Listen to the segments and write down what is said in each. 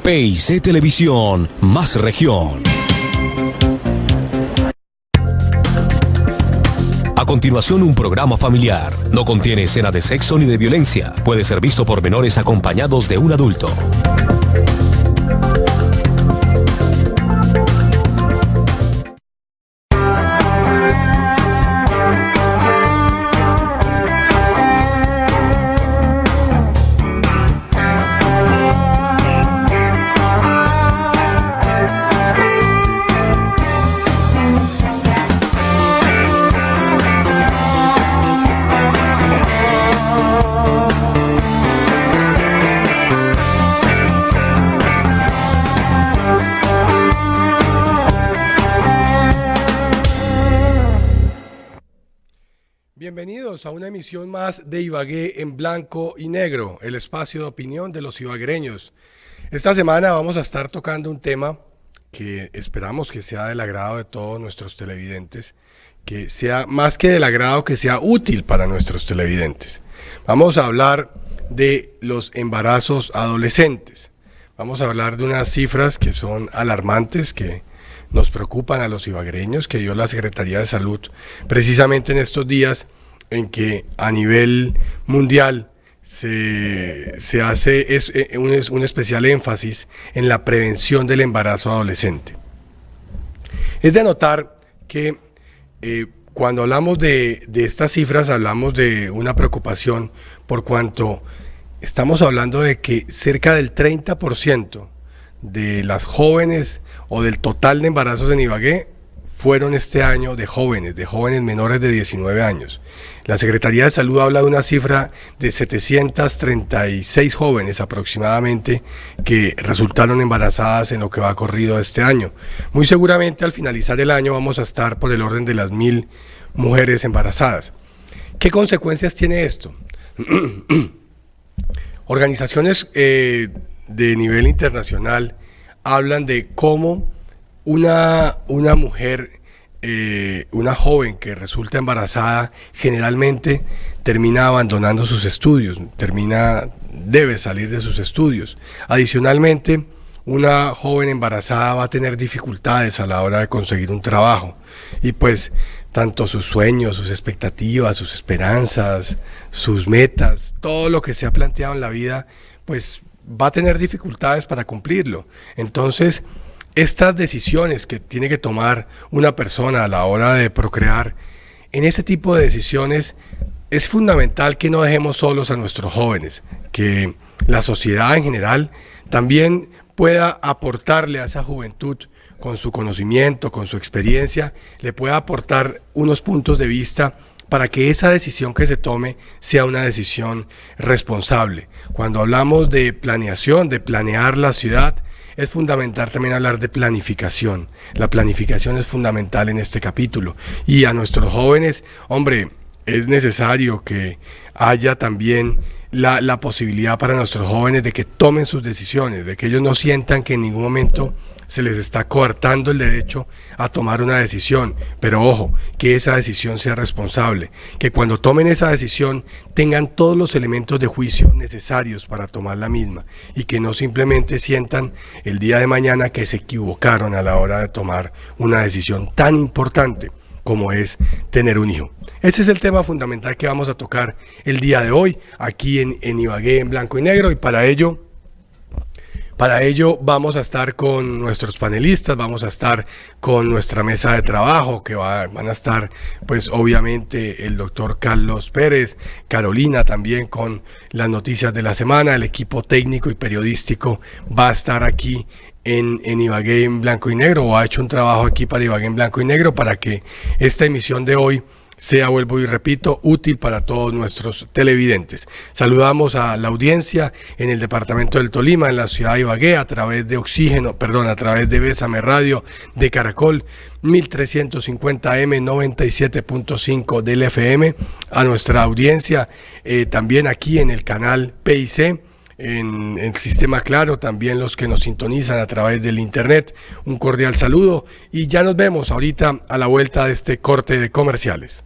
PIC Televisión, más región. A continuación, un programa familiar. No contiene escena de sexo ni de violencia. Puede ser visto por menores acompañados de un adulto. Bienvenidos a una emisión más de Ibagué en blanco y negro, el espacio de opinión de los ibaguereños. Esta semana vamos a estar tocando un tema que esperamos que sea del agrado de todos nuestros televidentes, que sea más que del agrado, que sea útil para nuestros televidentes. Vamos a hablar de los embarazos adolescentes. Vamos a hablar de unas cifras que son alarmantes, que nos preocupan a los ibaguereños, que dio la Secretaría de Salud precisamente en estos días en que a nivel mundial se hace un especial énfasis en la prevención del embarazo adolescente. Es de notar que cuando hablamos de estas cifras hablamos de una preocupación por cuanto estamos hablando de que cerca del 30% de las jóvenes o del total de embarazos en Ibagué fueron este año de jóvenes menores de 19 años. La Secretaría de Salud habla de una cifra de 736 jóvenes aproximadamente que resultaron embarazadas en lo que va corrido este año. Muy seguramente al finalizar el año vamos a estar por el orden de las 1000 mujeres embarazadas. ¿Qué consecuencias tiene esto? Organizaciones de nivel internacional hablan de cómo una mujer, una joven que resulta embarazada generalmente termina abandonando sus estudios, debe salir de sus estudios. Adicionalmente, una joven embarazada va a tener dificultades a la hora de conseguir un trabajo y pues tanto sus sueños, sus expectativas, sus esperanzas, sus metas, todo lo que se ha planteado en la vida, pues va a tener dificultades para cumplirlo. Entonces, estas decisiones que tiene que tomar una persona a la hora de procrear, en ese tipo de decisiones es fundamental que no dejemos solos a nuestros jóvenes, que la sociedad en general también pueda aportarle a esa juventud con su conocimiento, con su experiencia, le pueda aportar unos puntos de vista para que esa decisión que se tome sea una decisión responsable. Cuando hablamos de planeación, de planear la ciudad, es fundamental también hablar de planificación. La planificación es fundamental en este capítulo. Y a nuestros jóvenes, hombre, es necesario que haya también la posibilidad para nuestros jóvenes de que tomen sus decisiones, de que ellos no sientan que en ningún momento se les está coartando el derecho a tomar una decisión, pero ojo, que esa decisión sea responsable, que cuando tomen esa decisión tengan todos los elementos de juicio necesarios para tomar la misma y que no simplemente sientan el día de mañana que se equivocaron a la hora de tomar una decisión tan importante como es tener un hijo. Ese es el tema fundamental que vamos a tocar el día de hoy aquí en Ibagué en blanco y negro, y para ello vamos a estar con nuestros panelistas, vamos a estar con nuestra mesa de trabajo, que van a estar pues obviamente el doctor Carlos Pérez, Carolina también con las noticias de la semana, el equipo técnico y periodístico va a estar aquí en Ibagué en blanco y negro, o ha hecho un trabajo aquí para Ibagué en blanco y negro para que esta emisión de hoy sea, vuelvo y repito, útil para todos nuestros televidentes. Saludamos a la audiencia en el departamento del Tolima, en la ciudad de Ibagué, a través de a través de Bésame Radio, de Caracol, 1350M, 97.5 del FM, a nuestra audiencia también aquí en el canal PIC, en el sistema Claro, también los que nos sintonizan a través del internet, un cordial saludo y ya nos vemos ahorita a la vuelta de este corte de comerciales.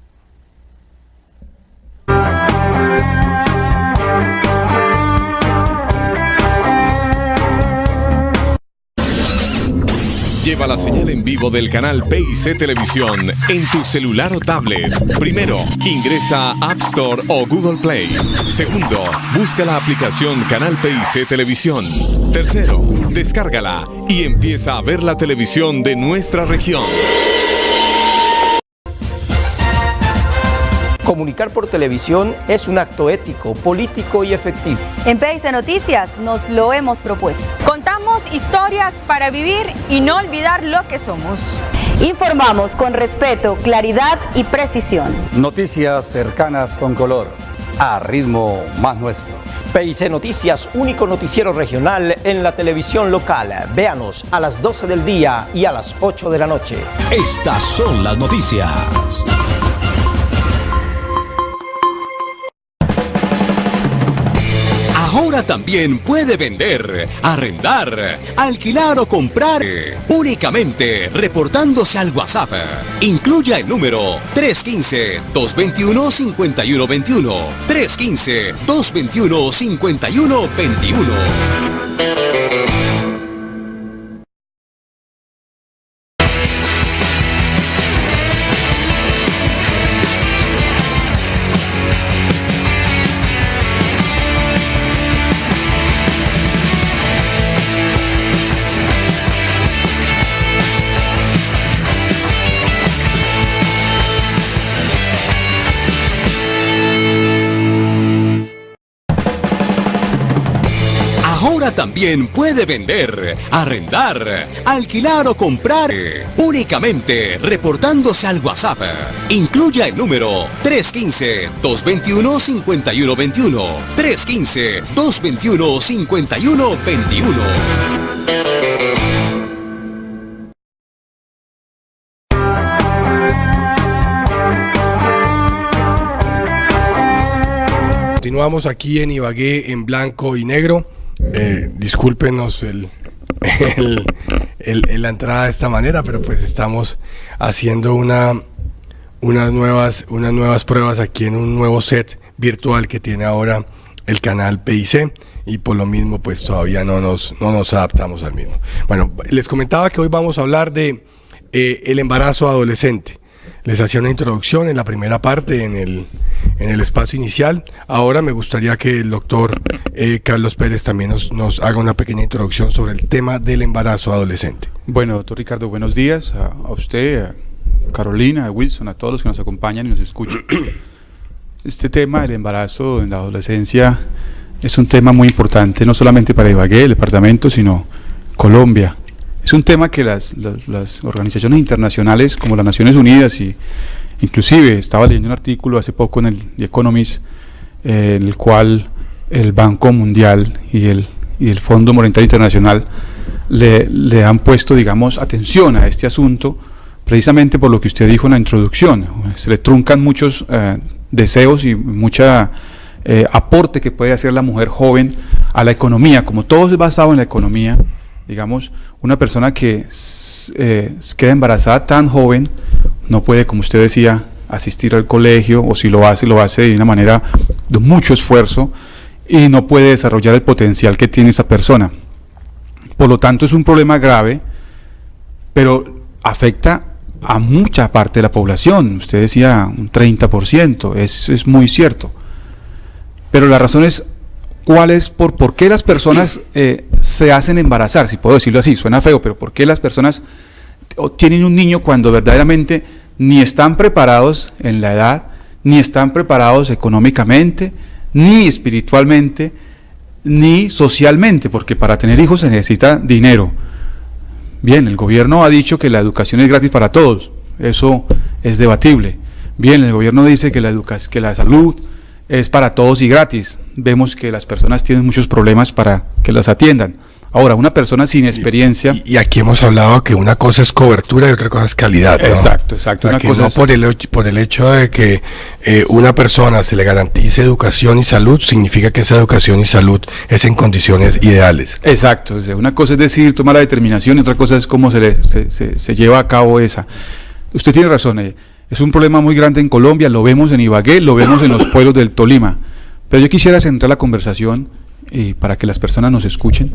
Lleva la señal en vivo del canal PIC Televisión en tu celular o tablet. Primero, ingresa a App Store o Google Play. Segundo, busca la aplicación Canal PIC Televisión. Tercero, descárgala y empieza a ver la televisión de nuestra región. Comunicar por televisión es un acto ético, político y efectivo. En PIC Noticias nos lo hemos propuesto. Contamos historias para vivir y no olvidar lo que somos. Informamos con respeto, claridad y precisión. Noticias cercanas con color, a ritmo más nuestro. PIC Noticias, único noticiero regional en la televisión local. Véanos a las 12 del día y a las 8 de la noche. Estas son las noticias. Ahora también puede vender, arrendar, alquilar o comprar únicamente reportándose al WhatsApp. Incluya el número 315-221-5121. 315-221-5121. Ahora también puede vender, arrendar, alquilar o comprar únicamente reportándose al WhatsApp. Incluya el número 315-221-5121. 315-221-5121. Continuamos aquí en Ibagué en blanco y negro. Discúlpenos la entrada de esta manera, pero pues estamos haciendo unas nuevas pruebas aquí en un nuevo set virtual que tiene ahora el canal PIC, y por lo mismo pues todavía no nos adaptamos al mismo. Bueno, les comentaba que hoy vamos a hablar de el embarazo adolescente. Les hacía una introducción en la primera parte, en el espacio inicial. Ahora me gustaría que el doctor Carlos Pérez también nos haga una pequeña introducción sobre el tema del embarazo adolescente. Bueno, doctor Ricardo, buenos días a usted, a Carolina, a Wilson, a todos los que nos acompañan y nos escuchan. Este tema del embarazo en la adolescencia es un tema muy importante, no solamente para Ibagué, el departamento, sino Colombia. Es un tema que las organizaciones internacionales como las Naciones Unidas, y inclusive estaba leyendo un artículo hace poco en el The Economist, en el cual el Banco Mundial y el Fondo Monetario Internacional le han puesto, digamos, atención a este asunto, precisamente por lo que usted dijo en la introducción. Se le truncan muchos deseos y mucha aporte que puede hacer la mujer joven a la economía. Como todo es basado en la economía, digamos, una persona que queda embarazada tan joven no puede, como usted decía, asistir al colegio, o si lo hace de una manera de mucho esfuerzo, y no puede desarrollar el potencial que tiene esa persona. Por lo tanto, es un problema grave, pero afecta a mucha parte de la población. Usted decía un 30%, es muy cierto. Pero la razón es, ¿por qué las personas se hacen embarazar? Si puedo decirlo así, suena feo, pero ¿por qué las personas tienen un niño cuando verdaderamente ni están preparados en la edad, ni están preparados económicamente, ni espiritualmente, ni socialmente? Porque para tener hijos se necesita dinero. Bien, el gobierno ha dicho que la educación es gratis para todos, eso es debatible. Bien, el gobierno dice que la salud es para todos y gratis. Vemos que las personas tienen muchos problemas para que las atiendan. Ahora, una persona sin experiencia... Y aquí hemos hablado que una cosa es cobertura y otra cosa es calidad, ¿no? Exacto. Una cosa no es... por el hecho de que una persona se le garantice educación y salud, significa que esa educación y salud es en condiciones ideales. Exacto. O sea, una cosa es decir, tomar la determinación, y otra cosa es cómo se lleva a cabo esa. Usted tiene razón, es un problema muy grande en Colombia, lo vemos en Ibagué, lo vemos en los pueblos del Tolima. Pero yo quisiera centrar la conversación, para que las personas nos escuchen,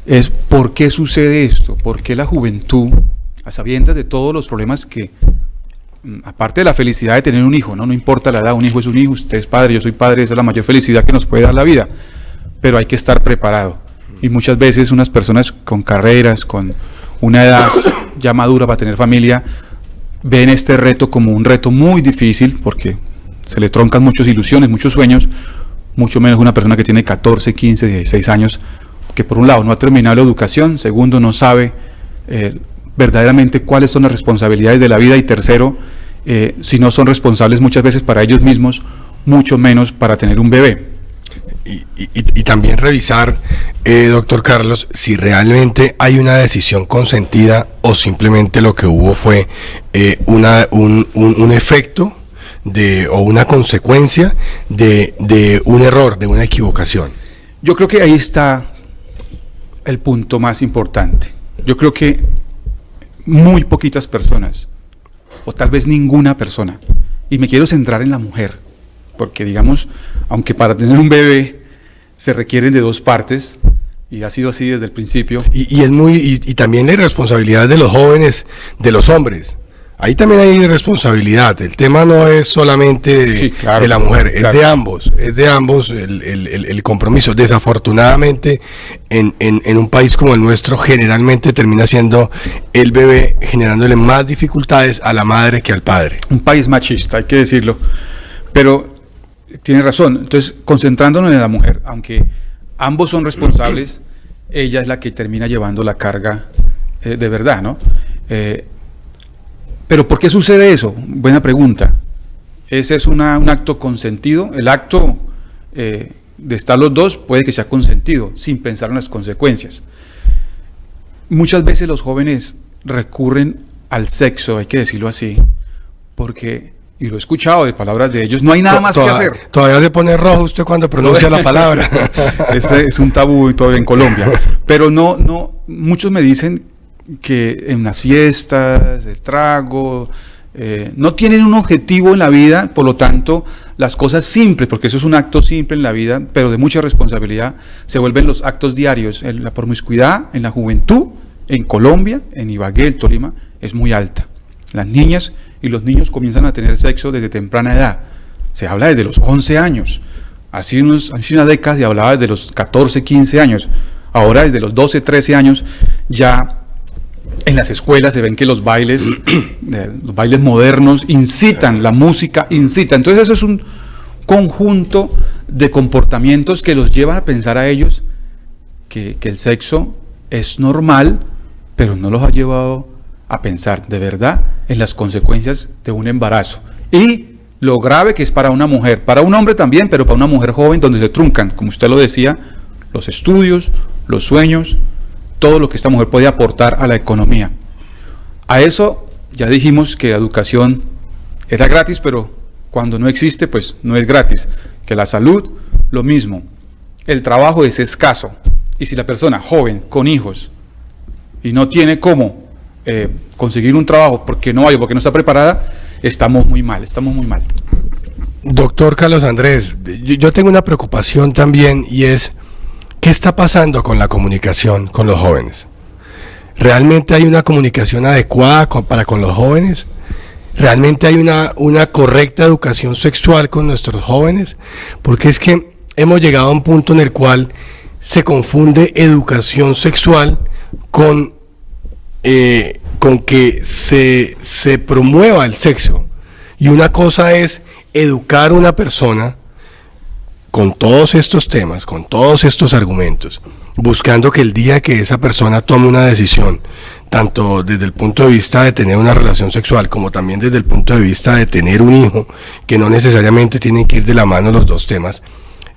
es ¿por qué sucede esto? ¿Por qué la juventud, a sabiendas de todos los problemas que, aparte de la felicidad de tener un hijo, no importa la edad, un hijo es un hijo, usted es padre, yo soy padre, esa es la mayor felicidad que nos puede dar la vida, pero hay que estar preparado. Y muchas veces unas personas con carreras, con una edad ya madura para tener familia, ven este reto como un reto muy difícil, porque se le troncan muchas ilusiones, muchos sueños, mucho menos una persona que tiene 14, 15, 16 años, que por un lado no ha terminado la educación, segundo no sabe verdaderamente cuáles son las responsabilidades de la vida, y tercero, si no son responsables muchas veces para ellos mismos, mucho menos para tener un bebé. Y también revisar, doctor Carlos, si realmente hay una decisión consentida o simplemente lo que hubo fue un efecto o una consecuencia de un error, de una equivocación. Yo creo que ahí está el punto más importante. Yo creo que muy poquitas personas, o tal vez ninguna persona, y me quiero centrar en la mujer, porque digamos, aunque para tener un bebé se requieren de dos partes, y ha sido así desde el principio. Y también la responsabilidad de los jóvenes, de los hombres. Ahí también hay responsabilidad. El tema no es solamente de la mujer, es de ambos. Es de ambos el compromiso. Desafortunadamente, en un país como el nuestro, generalmente termina siendo el bebé generándole más dificultades a la madre que al padre. Un país machista, hay que decirlo. Pero tiene razón. Entonces, concentrándonos en la mujer, aunque ambos son responsables, ella es la que termina llevando la carga de verdad, ¿no? Pero ¿por qué sucede eso? Buena pregunta. Ese es un acto consentido. El acto de estar los dos puede que sea consentido, sin pensar en las consecuencias. Muchas veces los jóvenes recurren al sexo, hay que decirlo así, porque, y lo he escuchado de palabras de ellos, no hay nada más que hacer. Todavía se pone rojo usted cuando pronuncia la palabra. Es un tabú todavía en Colombia. Pero no, muchos me dicen que en las fiestas, el trago, no tienen un objetivo en la vida, por lo tanto, las cosas simples, porque eso es un acto simple en la vida, pero de mucha responsabilidad, se vuelven los actos diarios. La promiscuidad en la juventud, en Colombia, en Ibagué, el Tolima, es muy alta. Las niñas y los niños comienzan a tener sexo desde temprana edad. Se habla desde los 11 años. Hace una década se hablaba desde los 14, 15 años. Ahora desde los 12, 13 años ya en las escuelas se ven que los bailes modernos incitan, la música incita. Entonces eso es un conjunto de comportamientos que los llevan a pensar a ellos que el sexo es normal, pero no los ha llevado a pensar de verdad en las consecuencias de un embarazo. Y lo grave que es para una mujer, para un hombre también, pero para una mujer joven, donde se truncan, como usted lo decía, los estudios, los sueños, todo lo que esta mujer puede aportar a la economía. A eso ya dijimos que la educación era gratis, pero cuando no existe, pues no es gratis. Que la salud, lo mismo. El trabajo es escaso. Y si la persona joven, con hijos, y no tiene cómo conseguir un trabajo porque no hay o porque no está preparada, estamos muy mal. Doctor Carlos Andrés, yo tengo una preocupación también, y es ¿qué está pasando con la comunicación con los jóvenes? ¿Realmente hay una comunicación adecuada para con los jóvenes? ¿Realmente hay una correcta educación sexual con nuestros jóvenes? Porque es que hemos llegado a un punto en el cual se confunde educación sexual con que se promueva el sexo. Y una cosa es educar a una persona con todos estos temas, con todos estos argumentos, buscando que el día que esa persona tome una decisión, tanto desde el punto de vista de tener una relación sexual, como también desde el punto de vista de tener un hijo, que no necesariamente tienen que ir de la mano los dos temas,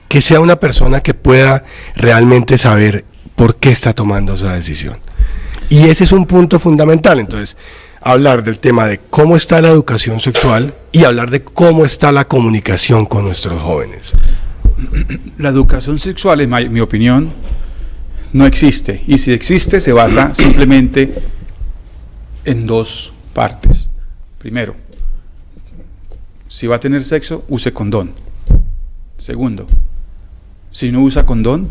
que sea una persona que pueda realmente saber por qué está tomando esa decisión. Y ese es un punto fundamental. Entonces, hablar del tema de cómo está la educación sexual y hablar de cómo está la comunicación con nuestros jóvenes. La educación sexual, en mi opinión, no existe. Y si existe, se basa simplemente en dos partes. Primero, si va a tener sexo, use condón. Segundo, si no usa condón,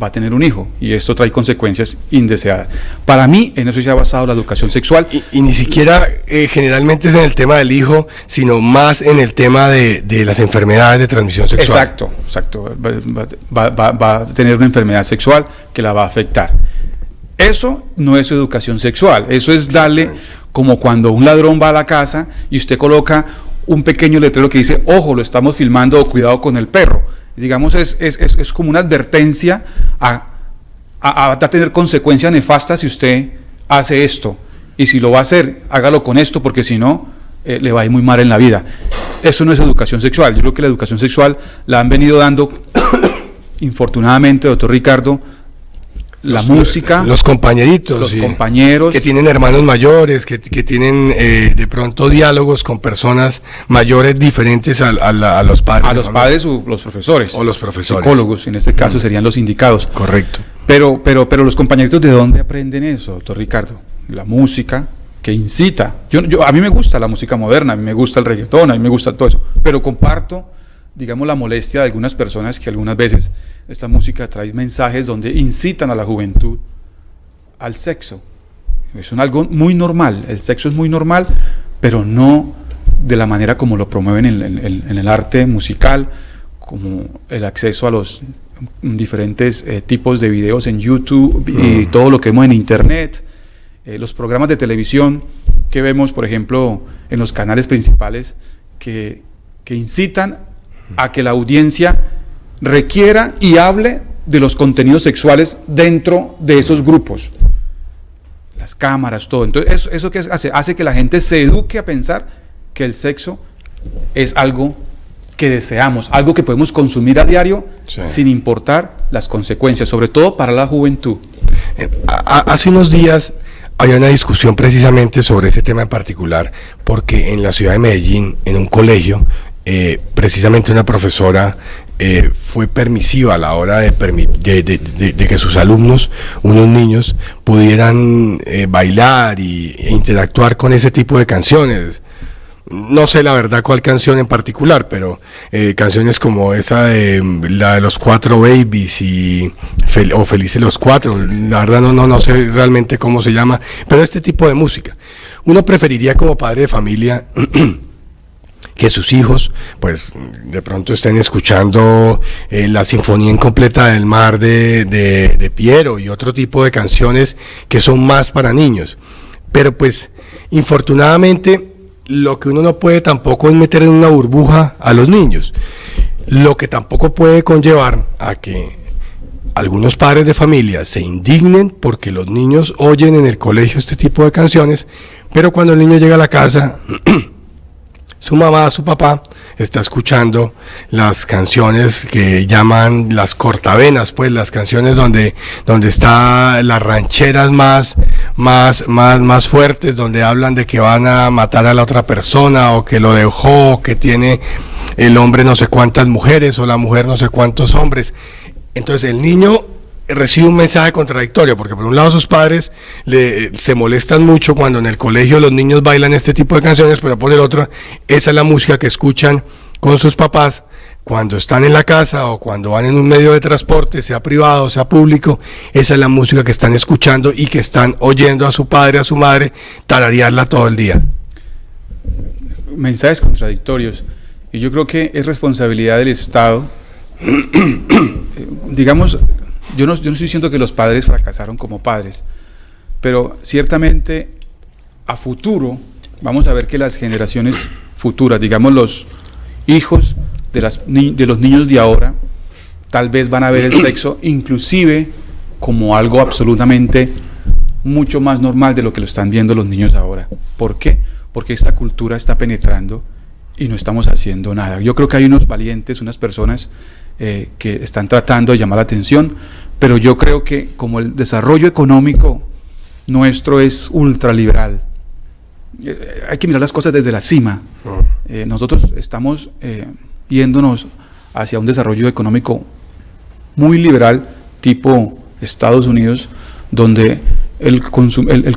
va a tener un hijo, y esto trae consecuencias indeseadas. Para mí, en eso se ha basado la educación sexual. Y ni siquiera generalmente es en el tema del hijo, sino más en el tema de las enfermedades de transmisión sexual. Exacto. Va a tener una enfermedad sexual que la va a afectar. Eso no es educación sexual, eso es darle, como cuando un ladrón va a la casa y usted coloca un pequeño letrero que dice, ojo, lo estamos filmando, o cuidado con el perro. Digamos, es como una advertencia a tener consecuencias nefastas si usted hace esto. Y si lo va a hacer, hágalo con esto, porque si no, le va a ir muy mal en la vida. Eso no es educación sexual. Yo creo que la educación sexual la han venido dando, infortunadamente, doctor Ricardo, música, los compañeritos, los compañeros que tienen hermanos mayores, que tienen de pronto diálogos con personas mayores diferentes a los padres. A los padres o los profesores. O los profesores. Psicólogos, en este caso, serían los indicados. Correcto. Pero los compañeritos, ¿de dónde aprenden eso, doctor Ricardo? La música que incita. A mí me gusta la música moderna, a mí me gusta el reggaetón, a mí me gusta todo eso, pero comparto, digamos, la molestia de algunas personas que algunas veces esta música trae mensajes donde incitan a la juventud al sexo. Es algo muy normal, el sexo es muy normal, pero no de la manera como lo promueven en el arte musical, como el acceso a los diferentes tipos de videos en YouTube y todo lo que vemos en internet, los programas de televisión que vemos, por ejemplo, en los canales principales que incitan a que la audiencia requiera y hable de los contenidos sexuales dentro de esos grupos, las cámaras, todo. Entonces, ¿eso qué hace? Hace que la gente se eduque a pensar que el sexo es algo que deseamos, algo que podemos consumir a diario, sí, sin importar las consecuencias, sobre todo para la juventud. Hace unos días había una discusión precisamente sobre ese tema en particular, porque en la ciudad de Medellín, en un colegio, precisamente una profesora fue permisiva a la hora de que sus alumnos, unos niños, pudieran bailar e interactuar con ese tipo de canciones. No sé la verdad cuál canción en particular, pero canciones como esa de la de los 4 Babies o Felices los 4, sí. La verdad no sé realmente cómo se llama, pero este tipo de música. Uno preferiría como padre de familia que sus hijos, pues, de pronto estén escuchando la Sinfonía Incompleta del Mar de Piero y otro tipo de canciones que son más para niños. Pero pues, infortunadamente, lo que uno no puede tampoco es meter en una burbuja a los niños, lo que tampoco puede conllevar a que algunos padres de familia se indignen porque los niños oyen en el colegio este tipo de canciones, pero cuando el niño llega a la casa, su mamá, su papá, está escuchando las canciones que llaman las cortavenas, pues las canciones donde está las rancheras más fuertes, donde hablan de que van a matar a la otra persona, o que lo dejó, o que tiene el hombre no sé cuántas mujeres, o la mujer no sé cuántos hombres. Entonces el niño recibe un mensaje contradictorio, porque por un lado sus padres se molestan mucho cuando en el colegio los niños bailan este tipo de canciones, pero por el otro, esa es la música que escuchan con sus papás cuando están en la casa o cuando van en un medio de transporte, sea privado, sea público. Esa es la música que están escuchando y que están oyendo a su padre, a su madre, tararearla todo el día. Mensajes contradictorios, y yo creo que es responsabilidad del Estado. Digamos, yo no estoy diciendo que los padres fracasaron como padres, pero ciertamente a futuro vamos a ver que las generaciones futuras, digamos los hijos de los niños de ahora, tal vez van a ver el sexo inclusive como algo absolutamente mucho más normal de lo que lo están viendo los niños ahora. ¿Por qué? Porque esta cultura está penetrando y no estamos haciendo nada. Yo creo que hay unos valientes, unas personas que están tratando de llamar la atención, pero yo creo que como el desarrollo económico nuestro es ultraliberal, hay que mirar las cosas desde la cima. Nosotros estamos yéndonos hacia un desarrollo económico muy liberal, tipo Estados Unidos, donde el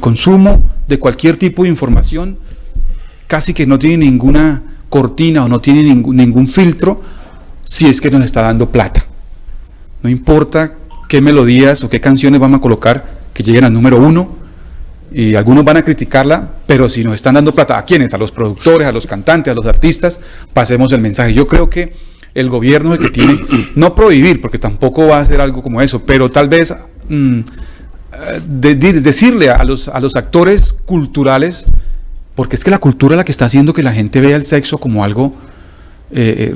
consumo de cualquier tipo de información casi que no tiene ninguna cortina o no tiene ningún filtro, si es que nos está dando plata. No importa qué melodías o qué canciones vamos a colocar que lleguen al número 1, y algunos van a criticarla, pero si nos están dando plata, ¿a quiénes? A los productores, a los cantantes, a los artistas, pasemos el mensaje. Yo creo que el gobierno es el que tiene, no prohibir, porque tampoco va a hacer algo como eso, pero tal vez decirle a los actores culturales, porque es que la cultura es la que está haciendo que la gente vea el sexo como algo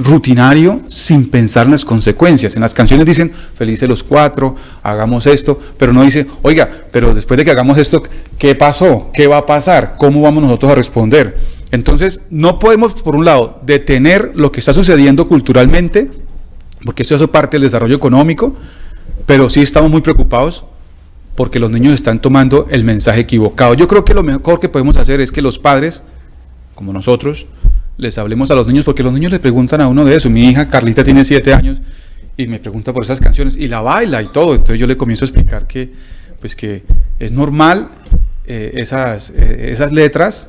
rutinario, sin pensar en las consecuencias. En las canciones dicen, felices los 4, hagamos esto, pero no dice, oiga, pero después de que hagamos esto, ¿qué pasó? ¿Qué va a pasar? ¿Cómo vamos nosotros a responder? Entonces, no podemos, por un lado, detener lo que está sucediendo culturalmente, porque eso hace parte del desarrollo económico, pero sí estamos muy preocupados porque los niños están tomando el mensaje equivocado. Yo creo que lo mejor que podemos hacer es que los padres, como nosotros, les hablemos a los niños, porque los niños le preguntan a uno de eso. Mi hija Carlita tiene 7 años y me pregunta por esas canciones y la baila y todo. Entonces yo le comienzo a explicar que es normal esas letras,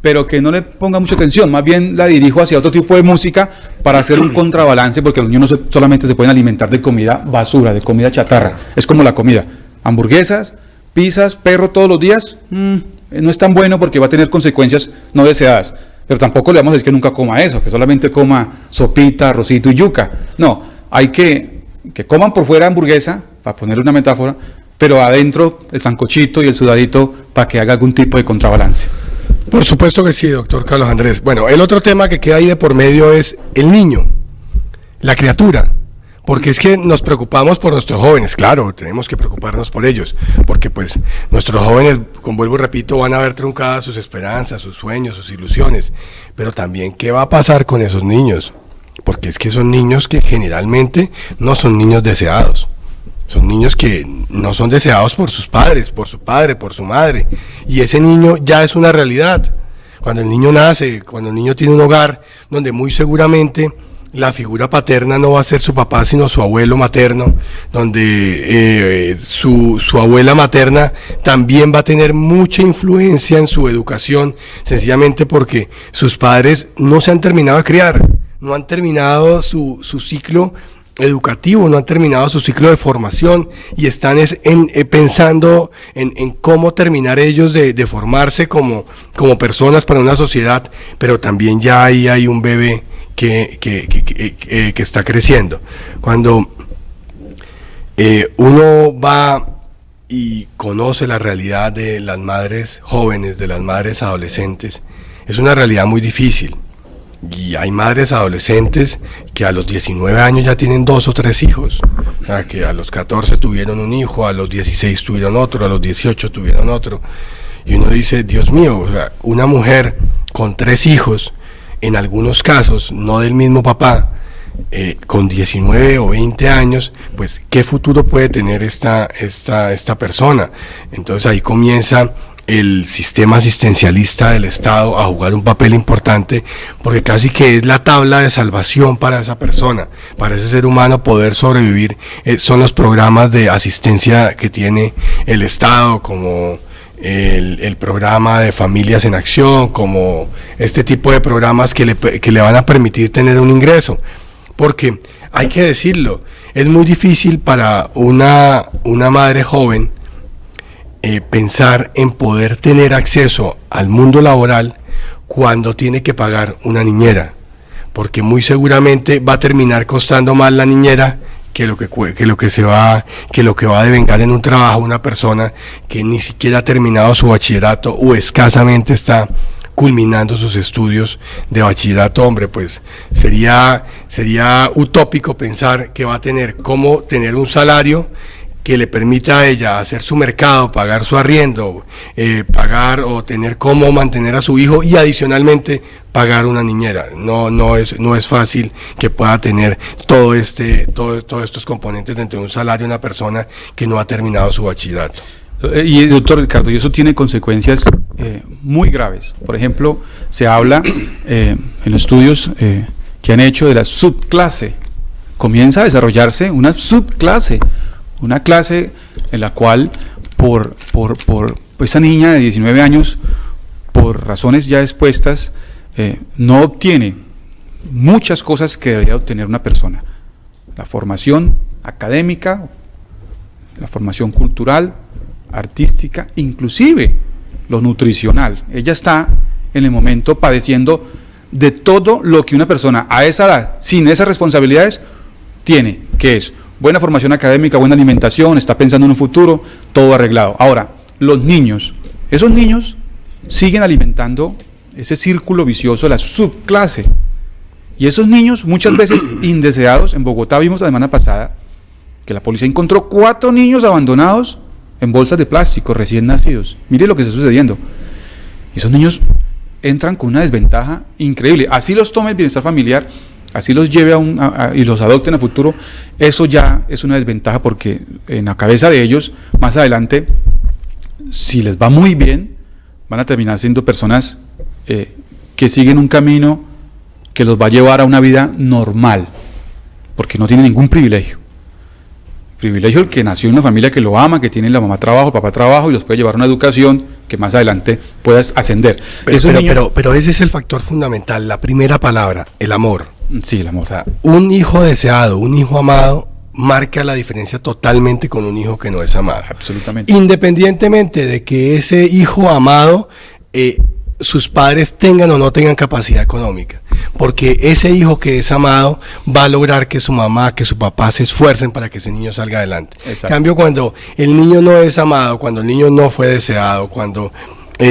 pero que no le ponga mucha atención. Más bien la dirijo hacia otro tipo de música para hacer un contrabalance, porque los niños no solamente se pueden alimentar de comida basura, de comida chatarra. Es como la comida: hamburguesas, pizzas, perro todos los días. No es tan bueno porque va a tener consecuencias no deseadas. Pero tampoco le vamos a decir que nunca coma eso, que solamente coma sopita, arrocito y yuca. No, hay que coman por fuera hamburguesa, para ponerle una metáfora, pero adentro el sancochito y el sudadito para que haga algún tipo de contrabalance. Por supuesto que sí, doctor Carlos Andrés. Bueno, el otro tema que queda ahí de por medio es el niño, la criatura. Porque es que nos preocupamos por nuestros jóvenes, claro, tenemos que preocuparnos por ellos, porque pues nuestros jóvenes, como vuelvo y repito, van a ver truncadas sus esperanzas, sus sueños, sus ilusiones, pero también qué va a pasar con esos niños, porque es que son niños que generalmente no son niños deseados, son niños que no son deseados por sus padres, por su padre, por su madre, y ese niño ya es una realidad. Cuando el niño nace, cuando el niño tiene un hogar donde muy seguramente la figura paterna no va a ser su papá, sino su abuelo materno, donde su abuela materna también va a tener mucha influencia en su educación, sencillamente porque sus padres no se han terminado de criar, no han terminado su ciclo educativo, no han terminado su ciclo de formación y están pensando en cómo terminar ellos de formarse como personas para una sociedad, pero también ya ahí hay un bebé que está creciendo. Cuando uno va y conoce la realidad de las madres jóvenes, de las madres adolescentes, es una realidad muy difícil. Y hay madres adolescentes que a los 19 años ya tienen 2 o 3 hijos, o sea, que a los 14 tuvieron un hijo, a los 16 tuvieron otro, a los 18 tuvieron otro. Y uno dice, Dios mío, o sea, una mujer con 3 hijos, en algunos casos, no del mismo papá, con 19 o 20 años, pues ¿qué futuro puede tener esta persona? Entonces ahí comienza el sistema asistencialista del Estado a jugar un papel importante, porque casi que es la tabla de salvación para esa persona, para ese ser humano poder sobrevivir. Son los programas de asistencia que tiene el Estado, como el programa de Familias en Acción, como este tipo de programas que le van a permitir tener un ingreso, porque hay que decirlo, es muy difícil para una madre joven pensar en poder tener acceso al mundo laboral cuando tiene que pagar una niñera, porque muy seguramente va a terminar costando más la niñera que lo que va a devengar en un trabajo una persona que ni siquiera ha terminado su bachillerato o escasamente está culminando sus estudios de bachillerato. Hombre, pues sería utópico pensar que va a tener cómo tener un salario que le permita a ella hacer su mercado, pagar su arriendo, pagar o tener cómo mantener a su hijo y adicionalmente pagar una niñera. No es fácil que pueda tener todos estos componentes dentro de un salario de una persona que no ha terminado su bachillerato. Y doctor Ricardo, y eso tiene consecuencias muy graves. Por ejemplo, se habla en los estudios que han hecho de la subclase. Comienza a desarrollarse una subclase, una clase en la cual por esa niña de 19 años, por razones ya expuestas, no obtiene muchas cosas que debería obtener una persona. La formación académica, la formación cultural, artística, inclusive lo nutricional. Ella está en el momento padeciendo de todo lo que una persona a esa edad, sin esas responsabilidades, tiene, que es buena formación académica, buena alimentación, está pensando en un futuro, todo arreglado. Ahora, los niños, esos niños siguen alimentando ese círculo vicioso de la subclase. Y esos niños, muchas veces indeseados, en Bogotá vimos la semana pasada que la policía encontró 4 niños abandonados en bolsas de plástico, recién nacidos. Mire lo que está sucediendo. Y esos niños entran con una desventaja increíble. Así los tome el bienestar familiar, así los lleve y los adopten a futuro, eso ya es una desventaja, porque en la cabeza de ellos, más adelante, si les va muy bien, van a terminar siendo personas que siguen un camino que los va a llevar a una vida normal, porque no tienen ningún privilegio. Privilegio el que nació en una familia que lo ama, que tiene la mamá trabajo, el papá trabajo, y los puede llevar a una educación que más adelante puedas ascender. Pero ese es el factor fundamental, la primera palabra, el amor. Sí, el amor. O sea, un hijo deseado, un hijo amado, marca la diferencia totalmente con un hijo que no es amado. Absolutamente. Independientemente de que ese hijo amado, sus padres tengan o no tengan capacidad económica, porque ese hijo que es amado va a lograr que su mamá, que su papá se esfuercen para que ese niño salga adelante. En cambio, cuando el niño no es amado, cuando el niño no fue deseado, cuando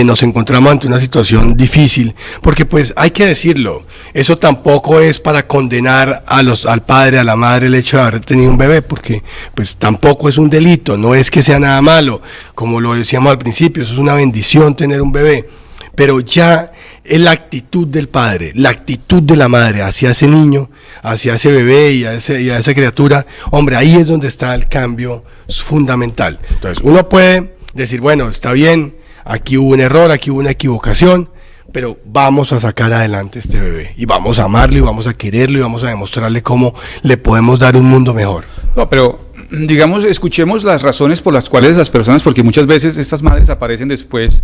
nos encontramos ante una situación difícil, porque pues hay que decirlo, eso tampoco es para condenar al padre, a la madre, el hecho de haber tenido un bebé, porque pues tampoco es un delito, no es que sea nada malo, como lo decíamos al principio, eso es una bendición tener un bebé. Pero ya es la actitud del padre, la actitud de la madre hacia ese niño, hacia ese bebé y a esa criatura, hombre, ahí es donde está el cambio fundamental. Entonces, uno puede decir, bueno, está bien, aquí hubo un error, aquí hubo una equivocación, pero vamos a sacar adelante este bebé, y vamos a amarlo, y vamos a quererlo, y vamos a demostrarle cómo le podemos dar un mundo mejor. No, pero digamos, escuchemos las razones por las cuales las personas, porque muchas veces estas madres aparecen después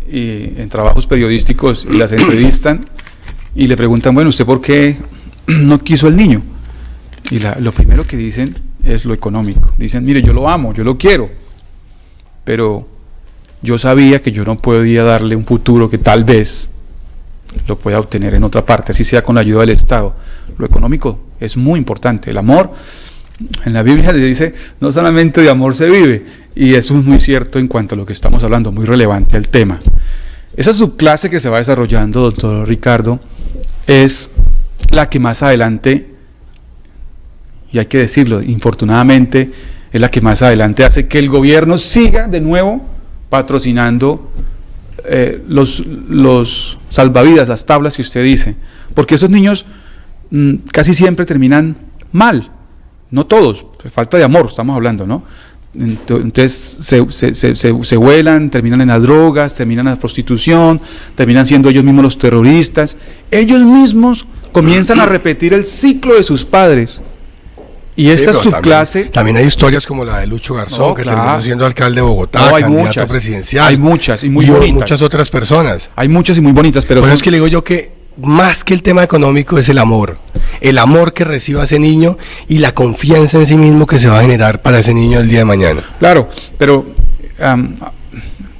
en trabajos periodísticos y las entrevistan y le preguntan, bueno, ¿usted por qué no quiso al niño? Y lo primero que dicen es lo económico. Dicen, mire, yo lo amo, yo lo quiero, pero yo sabía que yo no podía darle un futuro que tal vez lo pueda obtener en otra parte, así sea con la ayuda del Estado. Lo económico es muy importante. El amor, en la Biblia se dice, no solamente de amor se vive, y eso es muy cierto en cuanto a lo que estamos hablando, muy relevante el tema. Esa subclase que se va desarrollando, doctor Ricardo, es la que más adelante, y hay que decirlo, infortunadamente, es la que más adelante hace que el gobierno siga de nuevo patrocinando los salvavidas, las tablas que usted dice, porque esos niños casi siempre terminan mal, no todos, falta de amor estamos hablando, ¿no? Entonces se vuelan, terminan en las drogas, terminan en la prostitución, terminan siendo ellos mismos los terroristas. Ellos mismos comienzan a repetir el ciclo de sus padres. Y esta subclase... También hay historias como la de Lucho Garzón, que terminó siendo alcalde de Bogotá, hay candidato muchas, presidencial. Hay muchas y muy bonitas. Muchas otras personas. Hay muchas y muy bonitas, pero... Por eso es que le digo yo que más que el tema económico es el amor que reciba ese niño y la confianza en sí mismo que se va a generar para ese niño el día de mañana. Claro, pero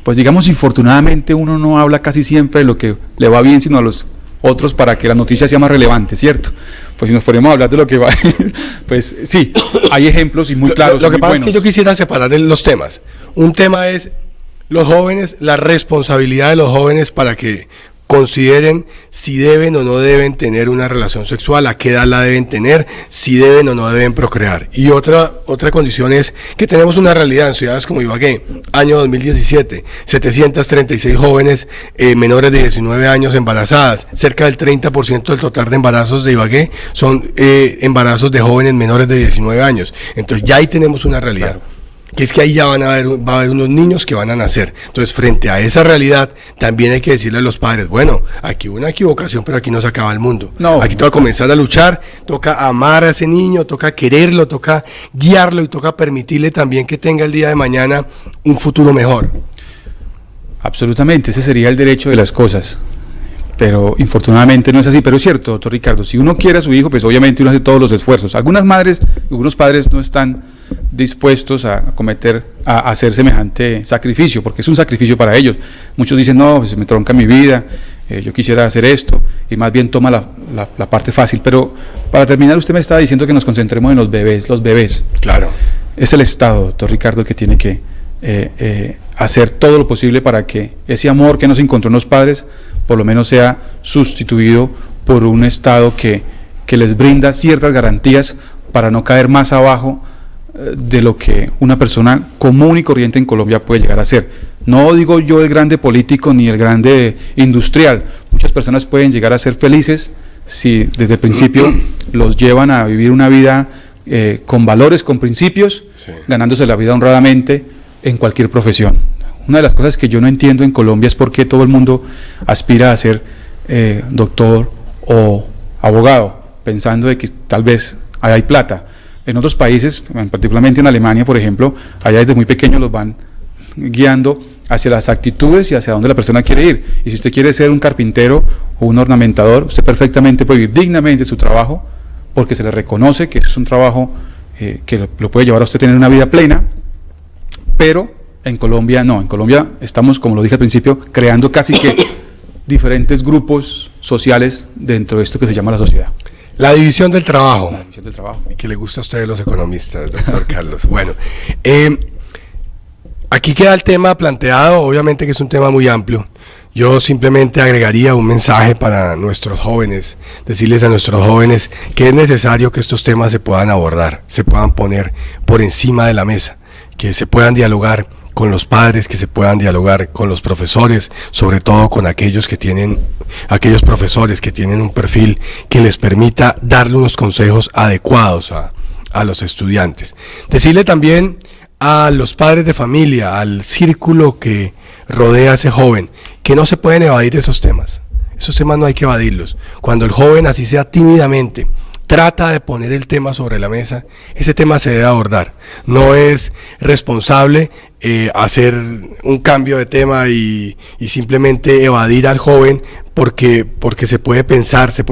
pues digamos, infortunadamente uno no habla casi siempre de lo que le va bien, sino a los otros para que la noticia sea más relevante, ¿cierto? Pues si nos ponemos a hablar de lo que va, pues sí, hay ejemplos y muy claros. Lo que pasa buenos. Es que yo quisiera separar los temas. Un tema es los jóvenes, la responsabilidad de los jóvenes para que consideren si deben o no deben tener una relación sexual, a qué edad la deben tener, si deben o no deben procrear. Y otra condición es que tenemos una realidad en ciudades como Ibagué, año 2017, 736 jóvenes menores de 19 años embarazadas, cerca del 30% del total de embarazos de Ibagué son embarazos de jóvenes menores de 19 años. Entonces ya ahí tenemos una realidad. Claro. Que es que ahí ya va a haber unos niños que van a nacer. Entonces, frente a esa realidad, también hay que decirle a los padres, bueno, aquí hubo una equivocación, pero aquí no se acaba el mundo. No. Aquí toca comenzar a luchar, toca amar a ese niño, toca quererlo, toca guiarlo y toca permitirle también que tenga el día de mañana un futuro mejor. Absolutamente, ese sería el derecho de las cosas. Pero infortunadamente no es así. Pero es cierto, doctor Ricardo, si uno quiere a su hijo, pues obviamente uno hace todos los esfuerzos. Algunas madres y algunos padres no están dispuestos a hacer semejante sacrificio, porque es un sacrificio para ellos. Muchos dicen, no, pues, me tronca mi vida, yo quisiera hacer esto, y más bien toma la parte fácil. Pero para terminar, usted me estaba diciendo que nos concentremos en los bebés. Claro. Es el Estado, doctor Ricardo, el que tiene que hacer todo lo posible para que ese amor que nos encontró en los padres, por lo menos sea sustituido por un Estado que les brinda ciertas garantías para no caer más abajo de lo que una persona común y corriente en Colombia puede llegar a ser. No digo yo el grande político ni el grande industrial. Muchas personas pueden llegar a ser felices si desde el principio los llevan a vivir una vida con valores, con principios, sí, ganándose la vida honradamente en cualquier profesión. Una de las cosas que yo no entiendo en Colombia es por qué todo el mundo aspira a ser doctor o abogado, pensando de que tal vez allá hay plata. En otros países, particularmente en Alemania, por ejemplo, allá desde muy pequeños los van guiando hacia las actitudes y hacia dónde la persona quiere ir. Y si usted quiere ser un carpintero o un ornamentador, usted perfectamente puede vivir dignamente su trabajo, porque se le reconoce que es un trabajo que lo puede llevar a usted a tener una vida plena. Pero en Colombia no, en Colombia estamos, como lo dije al principio, creando casi que diferentes grupos sociales dentro de esto que se llama la sociedad. La división del trabajo. La división del trabajo. Que le gusta a ustedes los economistas, doctor Carlos. Bueno, aquí queda el tema planteado, obviamente que es un tema muy amplio. Yo simplemente agregaría un mensaje para nuestros jóvenes, decirles a nuestros jóvenes que es necesario que estos temas se puedan abordar, se puedan poner por encima de la mesa, que se puedan dialogar con los padres, que se puedan dialogar con los profesores, sobre todo con aquellos profesores que tienen un perfil que les permita darle unos consejos adecuados a los estudiantes. Decirle también a los padres de familia, al círculo que rodea a ese joven, que no se pueden evadir esos temas no hay que evadirlos. Cuando el joven, así sea tímidamente, trata de poner el tema sobre la mesa, ese tema se debe abordar. No es responsable hacer un cambio de tema y simplemente evadir al joven porque se puede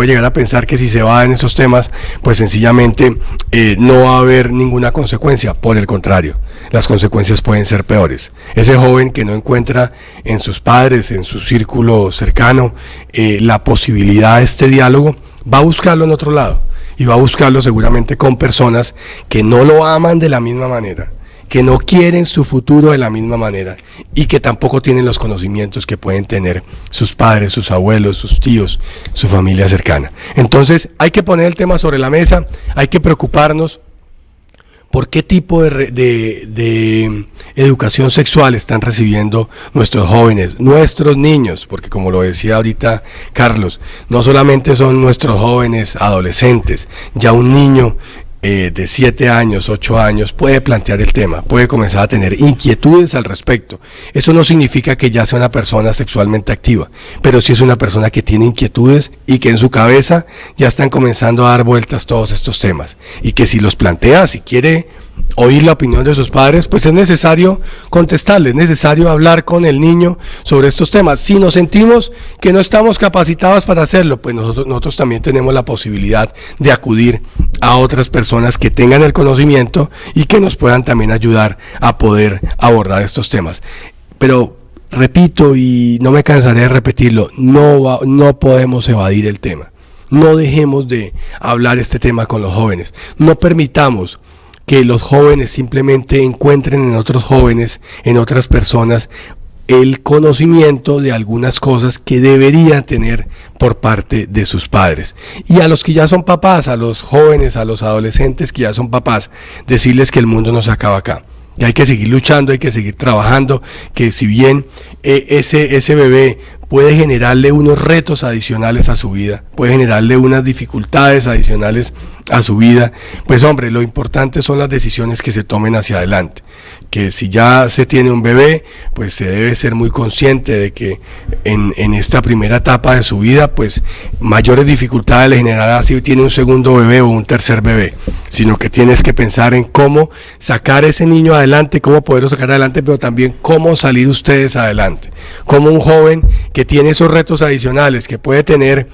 llegar a pensar que si se va en esos temas, pues sencillamente no va a haber ninguna consecuencia. Por el contrario, las consecuencias pueden ser peores. Ese joven que no encuentra en sus padres, en su círculo cercano, la posibilidad de este diálogo, va a buscarlo en otro lado. Y va a buscarlo seguramente con personas que no lo aman de la misma manera, que no quieren su futuro de la misma manera y que tampoco tienen los conocimientos que pueden tener sus padres, sus abuelos, sus tíos, su familia cercana. Entonces hay que poner el tema sobre la mesa, hay que preocuparnos por qué tipo de educación sexual están recibiendo nuestros jóvenes, nuestros niños, porque como lo decía ahorita Carlos, no solamente son nuestros jóvenes adolescentes, ya un niño de 7 años, 8 años puede plantear el tema, puede comenzar a tener inquietudes al respecto. Eso no significa que ya sea una persona sexualmente activa, pero sí es una persona que tiene inquietudes y que en su cabeza ya están comenzando a dar vueltas todos estos temas, y que si los plantea, si quiere oír la opinión de sus padres, pues es necesario contestarle, es necesario hablar con el niño sobre estos temas. Si nos sentimos que no estamos capacitados para hacerlo, pues nosotros también tenemos la posibilidad de acudir a otras personas que tengan el conocimiento y que nos puedan también ayudar a poder abordar estos temas. Pero repito, y no me cansaré de repetirlo, no podemos evadir el tema. No dejemos de hablar este tema con los jóvenes. No permitamos que los jóvenes simplemente encuentren en otros jóvenes, en otras personas, el conocimiento de algunas cosas que deberían tener por parte de sus padres. Y a los que ya son papás, a los jóvenes, a los adolescentes que ya son papás, decirles que el mundo no se acaba acá. Y hay que seguir luchando, hay que seguir trabajando, que si bien ese bebé puede generarle unos retos adicionales a su vida, puede generarle unas dificultades adicionales a su vida, pues hombre, lo importante son las decisiones que se tomen hacia adelante. Que si ya se tiene un bebé, pues se debe ser muy consciente de que en esta primera etapa de su vida, pues mayores dificultades le generará si tiene un segundo bebé o un tercer bebé, sino que tienes que pensar en cómo sacar ese niño adelante, cómo poderlo sacar adelante, pero también cómo salir ustedes adelante. Como un joven que tiene esos retos adicionales, que puede tener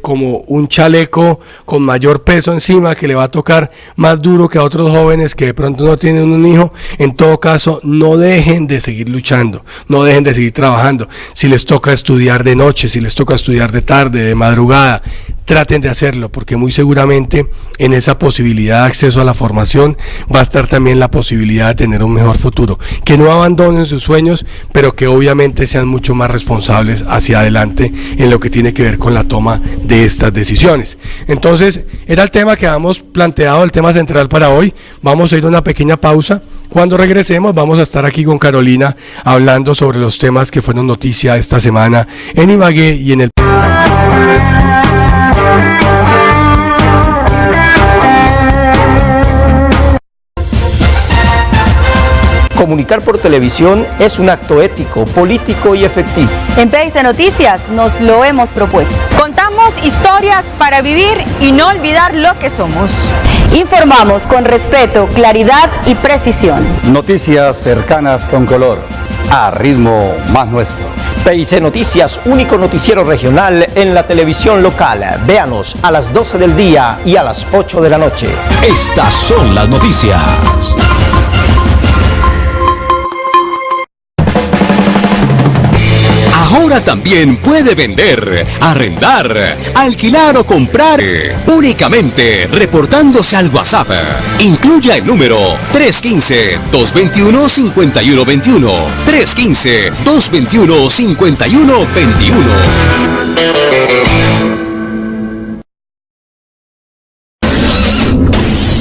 como un chaleco con mayor peso encima que le va a tocar más duro que a otros jóvenes que de pronto no tienen un hijo. En todo caso, no dejen de seguir luchando, no dejen de seguir trabajando. Si les toca estudiar de noche, si les toca estudiar de tarde, de madrugada, traten de hacerlo, porque muy seguramente en esa posibilidad de acceso a la formación va a estar también la posibilidad de tener un mejor futuro. Que no abandonen sus sueños, pero que obviamente sean mucho más responsables hacia adelante en lo que tiene que ver con la toma de estas decisiones. Entonces, era el tema que habíamos planteado, el tema central para hoy. Vamos a ir a una pequeña pausa. Cuando regresemos vamos a estar aquí con Carolina hablando sobre los temas que fueron noticia esta semana en Ibagué y en el... Comunicar por televisión es un acto ético, político y efectivo. En PIC Noticias nos lo hemos propuesto. Contamos historias para vivir y no olvidar lo que somos. Informamos con respeto, claridad y precisión. Noticias cercanas con color, a ritmo más nuestro. PIC Noticias, único noticiero regional en la televisión local. Véanos a las 12 del día y a las 8 de la noche. Estas son las noticias. Ahora también puede vender, arrendar, alquilar o comprar únicamente reportándose al WhatsApp. Incluya el número 315-221-5121. 315-221-5121.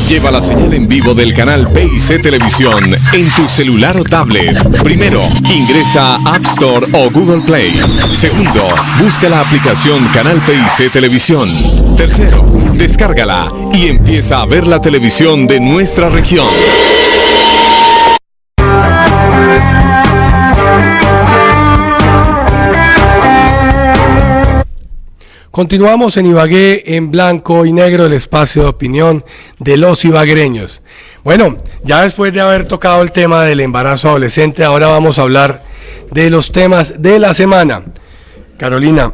Lleva la señal en vivo del canal PIC Televisión en tu celular o tablet. Primero, ingresa a App Store o Google Play. Segundo, busca la aplicación Canal PIC Televisión. Tercero, descárgala y empieza a ver la televisión de nuestra región. Continuamos en Ibagué, en blanco y negro, el espacio de opinión de los ibaguereños. Bueno, ya después de haber tocado el tema del embarazo adolescente, ahora vamos a hablar de los temas de la semana. Carolina,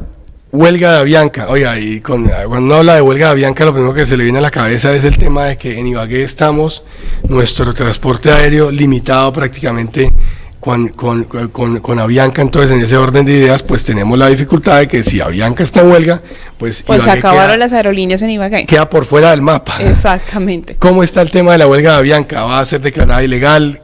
huelga de Avianca. Oiga, y cuando uno habla de huelga de Avianca, lo primero que se le viene a la cabeza es el tema de que en Ibagué estamos, nuestro transporte aéreo limitado prácticamente con Avianca. Entonces, en ese orden de ideas, pues tenemos la dificultad de que si Avianca está en huelga, pues se acabaron las aerolíneas en Ibagué. Queda por fuera del mapa. Exactamente. ¿Cómo está el tema de la huelga de Avianca? ¿Va a ser declarada ilegal?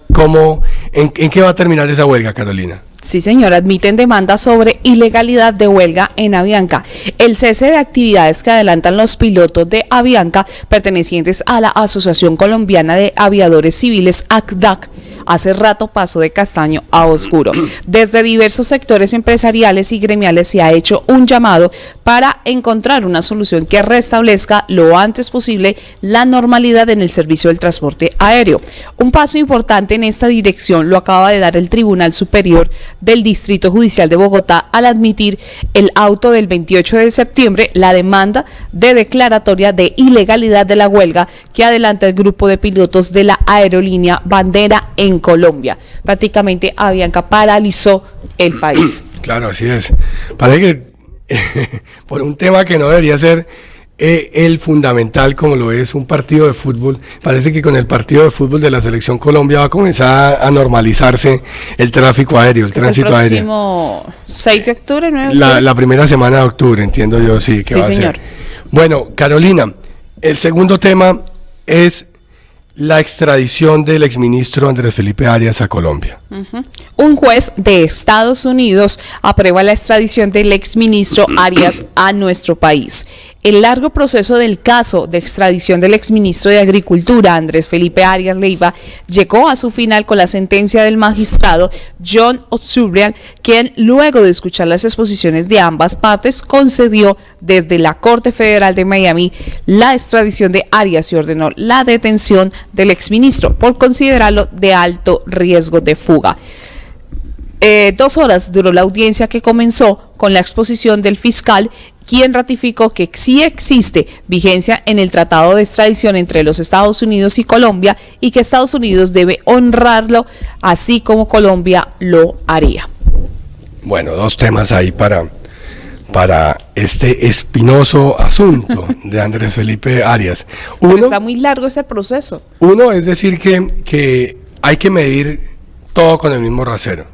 ¿En qué va a terminar esa huelga, Carolina? Sí, señor, admiten demanda sobre ilegalidad de huelga en Avianca. El cese de actividades que adelantan los pilotos de Avianca pertenecientes a la Asociación Colombiana de Aviadores Civiles, ACDAC, hace rato pasó de castaño a oscuro. Desde diversos sectores empresariales y gremiales se ha hecho un llamado para encontrar una solución que restablezca lo antes posible la normalidad en el servicio del transporte aéreo. Un paso importante en esta dirección lo acaba de dar el Tribunal Superior del Distrito Judicial de Bogotá al admitir el auto del 28 de septiembre la demanda de declaratoria de ilegalidad de la huelga que adelanta el grupo de pilotos de la aerolínea Bandera en Colombia. Prácticamente Avianca paralizó el país. Claro, así es. Parece que por un tema que no debería ser el fundamental como lo es un partido de fútbol, parece que con el partido de fútbol de la Selección Colombia va a comenzar a normalizarse el tráfico aéreo, el tránsito aéreo. El próximo 6 de octubre, 9 de octubre. La primera semana de octubre, entiendo yo, sí, que sí, va a ser. Bueno, Carolina, el segundo tema es la extradición del exministro Andrés Felipe Arias a Colombia. Un juez de Estados Unidos aprueba la extradición del exministro Arias a nuestro país. El largo proceso del caso de extradición del exministro de Agricultura, Andrés Felipe Arias Leiva, llegó a su final con la sentencia del magistrado John Otsurian, quien, luego de escuchar las exposiciones de ambas partes, concedió desde la Corte Federal de Miami la extradición de Arias y ordenó la detención del exministro por considerarlo de alto riesgo de fuga. 2 horas duró la audiencia, que comenzó con la exposición del fiscal, quien ratificó que sí existe vigencia en el tratado de extradición entre los Estados Unidos y Colombia y que Estados Unidos debe honrarlo, así como Colombia lo haría. Bueno, 2 temas ahí para para este espinoso asunto de Andrés Felipe Arias. Pero está muy largo ese proceso. Uno, es decir que hay que medir todo con el mismo rasero.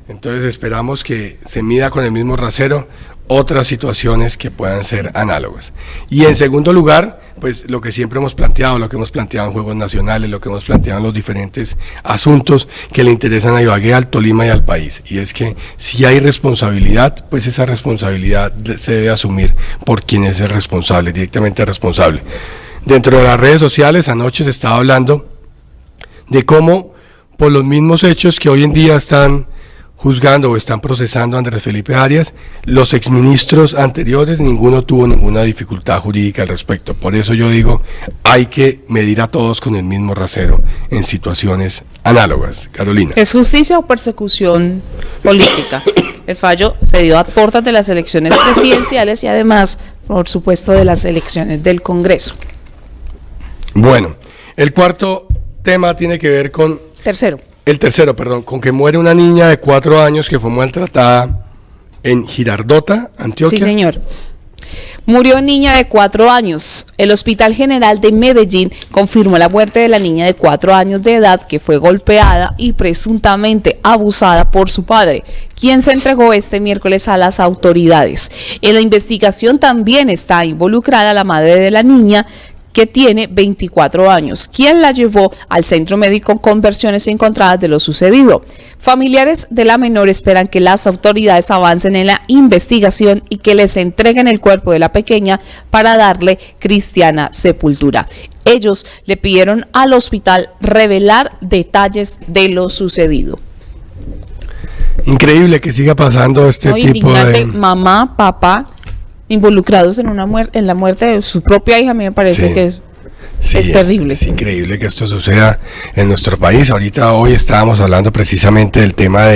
Entonces esperamos que se mida con el mismo rasero otras situaciones que puedan ser análogas. Y en segundo lugar, pues lo que siempre hemos planteado, lo que hemos planteado en Juegos Nacionales, lo que hemos planteado en los diferentes asuntos que le interesan a Ibagué, al Tolima y al país. Y es que si hay responsabilidad, pues esa responsabilidad se debe asumir por quien es el responsable, directamente responsable. Dentro de las redes sociales, anoche se estaba hablando de cómo, por los mismos hechos que hoy en día están juzgando o están procesando a Andrés Felipe Arias, los exministros anteriores, ninguno tuvo ninguna dificultad jurídica al respecto. Por eso yo digo, hay que medir a todos con el mismo rasero en situaciones análogas. Carolina. ¿Es justicia o persecución política? El fallo se dio a puertas de las elecciones presidenciales y además, por supuesto, de las elecciones del Congreso. Bueno, el cuarto tema tiene que ver con... El tercero, con que muere una niña de 4 años que fue maltratada en Girardota, Antioquia. Sí, señor. Murió niña de 4 años. El Hospital General de Medellín confirmó la muerte de la niña de 4 años de edad que fue golpeada y presuntamente abusada por su padre, quien se entregó este miércoles a las autoridades. En la investigación también está involucrada la madre de la niña, que tiene 24 años, quien la llevó al centro médico con versiones encontradas de lo sucedido. Familiares de la menor esperan que las autoridades avancen en la investigación y que les entreguen el cuerpo de la pequeña para darle cristiana sepultura. Ellos le pidieron al hospital revelar detalles de lo sucedido. Increíble que siga pasando este tipo de... Mamá, papá, involucrados en la muerte de su propia hija. A mí me parece que es terrible. Es increíble que esto suceda en nuestro país. Hoy estábamos hablando precisamente del tema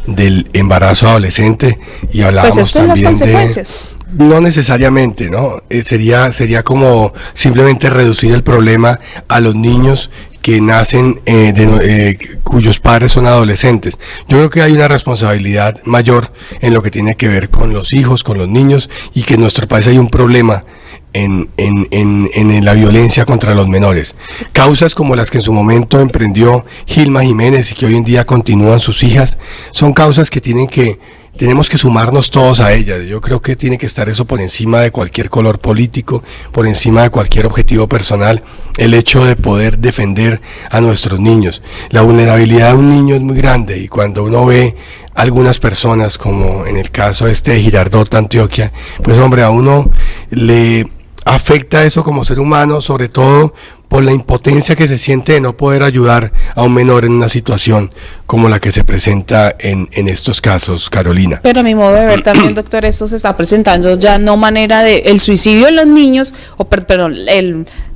del embarazo adolescente y hablábamos pues esto también es las consecuencias. No necesariamente, ¿no? Sería como simplemente reducir el problema a los niños que nacen cuyos padres son adolescentes. Yo creo que hay una responsabilidad mayor en lo que tiene que ver con los hijos, con los niños, y que en nuestro país hay un problema en la violencia contra los menores. Causas como las que en su momento emprendió Gilma Jiménez y que hoy en día continúan sus hijas, son causas que tenemos que sumarnos todos a ellas. Yo creo que tiene que estar eso por encima de cualquier color político, por encima de cualquier objetivo personal, el hecho de poder defender a nuestros niños. La vulnerabilidad de un niño es muy grande y cuando uno ve algunas personas, como en el caso de Girardota, Antioquia, pues hombre, a uno le afecta eso como ser humano, sobre todo por la impotencia que se siente de no poder ayudar a un menor en una situación como la que se presenta en estos casos, Carolina. Pero a mi modo de ver también, doctor, esto se está presentando ya no manera de el suicidio en los niños,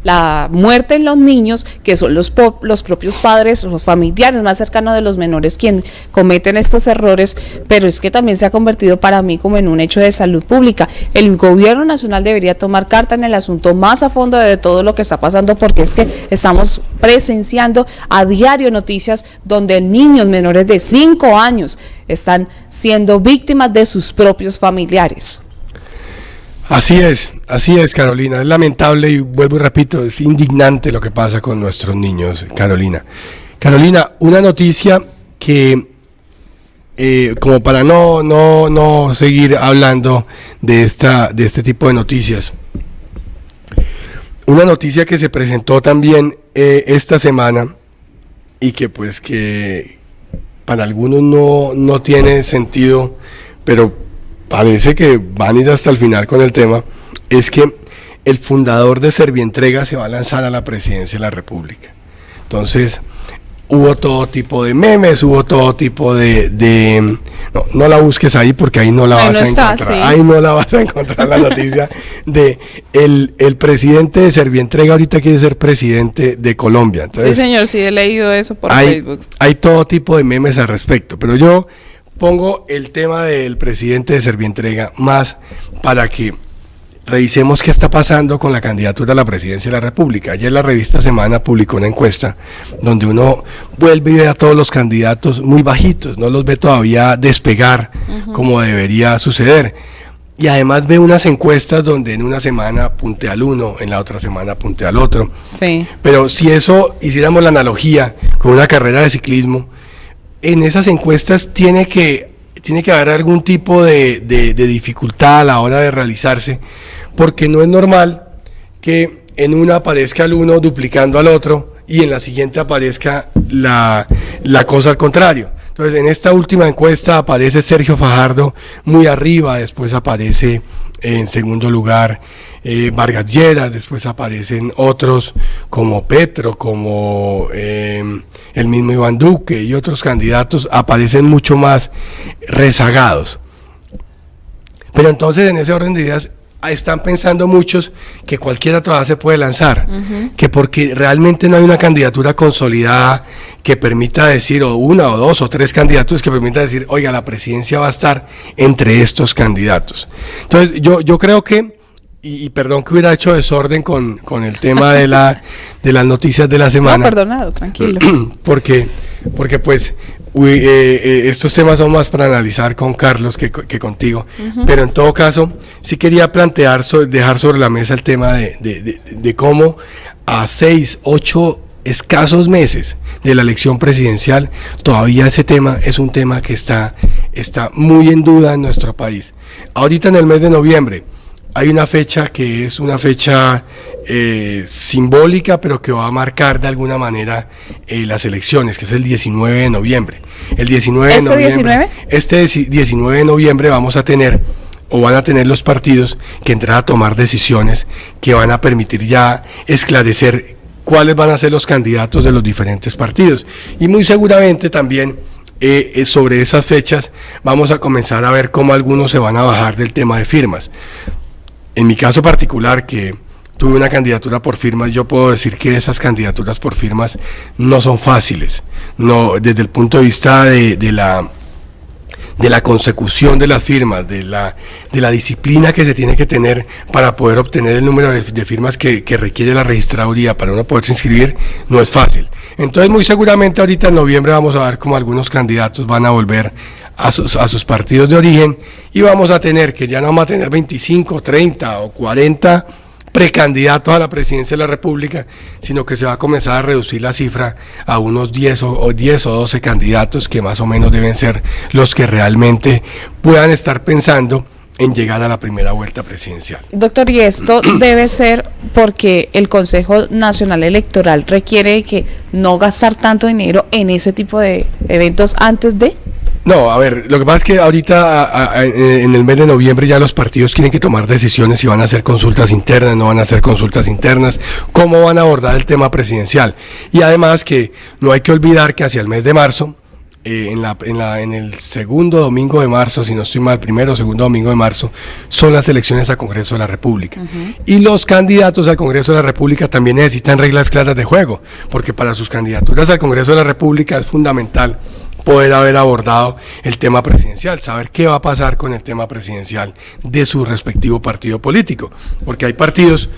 la muerte en los niños, que son los propios padres, los familiares más cercanos de los menores quien cometen estos errores, pero es que también se ha convertido para mí como en un hecho de salud pública. El gobierno nacional debería tomar carta en el asunto más a fondo de todo lo que está pasando, porque es que estamos presenciando a diario noticias donde niños menores de 5 años están siendo víctimas de sus propios familiares. Así es, Carolina, es lamentable y vuelvo y repito, es indignante lo que pasa con nuestros niños, Carolina. Carolina, una noticia que, como para no seguir hablando de este tipo de noticias, una noticia que se presentó también esta semana y que pues que para algunos no tiene sentido, pero parece que van a ir hasta el final con el tema, es que el fundador de Servientrega se va a lanzar a la presidencia de la República. Entonces, hubo todo tipo de memes, hubo todo tipo no la busques ahí porque ahí no la vas a encontrar. Sí. Ahí no la vas a encontrar la noticia de el presidente de Servientrega ahorita quiere ser presidente de Colombia. Entonces, sí, señor, sí he leído eso por Facebook. Hay todo tipo de memes al respecto, pero yo pongo el tema del presidente de Servientrega más para que revisemos qué está pasando con la candidatura a la presidencia de la República. Ayer la revista Semana publicó una encuesta donde uno vuelve y ve a todos los candidatos muy bajitos, no los ve todavía despegar como debería suceder. y además ve unas encuestas donde en una semana puntea al uno, en la otra semana puntea al otro. Sí. Pero si eso hiciéramos la analogía con una carrera de ciclismo, en esas encuestas tiene que haber algún tipo de dificultad a la hora de realizarse, porque no es normal que en una aparezca el uno duplicando al otro y en la siguiente aparezca la cosa al contrario. Entonces, en esta última encuesta aparece Sergio Fajardo muy arriba, después aparece en segundo lugar Vargas Lleras, después aparecen otros como Petro, como el mismo Iván Duque y otros candidatos aparecen mucho más rezagados. Pero entonces, en ese orden de ideas, están pensando muchos que cualquiera todavía se puede lanzar, que porque realmente no hay una candidatura consolidada que permita decir, o una o dos o tres candidatos que permita decir, oiga, la presidencia va a estar entre estos candidatos. Entonces yo creo que, y perdón que hubiera hecho desorden con el tema de las noticias de la semana. No, perdonado, tranquilo. Porque pues estos temas son más para analizar con Carlos que contigo, pero en todo caso sí quería plantear, dejar sobre la mesa el tema de cómo a 6, 8 escasos meses de la elección presidencial todavía ese tema es un tema que está muy en duda en nuestro país. Ahorita en el mes de noviembre hay una fecha que es una fecha simbólica, pero que va a marcar de alguna manera las elecciones, que es el 19 de noviembre. El 19 de noviembre, este 19 de noviembre van a tener los partidos que entrar a tomar decisiones que van a permitir ya esclarecer cuáles van a ser los candidatos de los diferentes partidos. Y muy seguramente también sobre esas fechas vamos a comenzar a ver cómo algunos se van a bajar del tema de firmas. En mi caso particular, que tuve una candidatura por firmas, yo puedo decir que esas candidaturas por firmas no son fáciles. No, desde el punto de vista de la consecución de las firmas, de la disciplina que se tiene que tener para poder obtener el número de firmas que requiere la registraduría para uno poderse inscribir, no es fácil. Entonces, muy seguramente ahorita en noviembre vamos a ver cómo algunos candidatos van a volver a sus partidos de origen, y vamos a tener que ya no vamos a tener 25, 30 o 40 precandidatos a la presidencia de la República, sino que se va a comenzar a reducir la cifra a unos 10 o 12 candidatos, que más o menos deben ser los que realmente puedan estar pensando en llegar a la primera vuelta presidencial. Doctor, y esto debe ser porque el Consejo Nacional Electoral requiere que no gastar tanto dinero en ese tipo de eventos antes de... No, a ver, lo que pasa es que ahorita en el mes de noviembre ya los partidos tienen que tomar decisiones si van a hacer consultas internas, no van a hacer consultas internas, cómo van a abordar el tema presidencial. Y además que no hay que olvidar que hacia el mes de marzo, en el segundo domingo de marzo, si no estoy mal, primero o segundo domingo de marzo, son las elecciones al Congreso de la República. Y los candidatos al Congreso de la República también necesitan reglas claras de juego, porque para sus candidaturas al Congreso de la República es fundamental poder haber abordado el tema presidencial, saber qué va a pasar con el tema presidencial de su respectivo partido político, porque hay partidos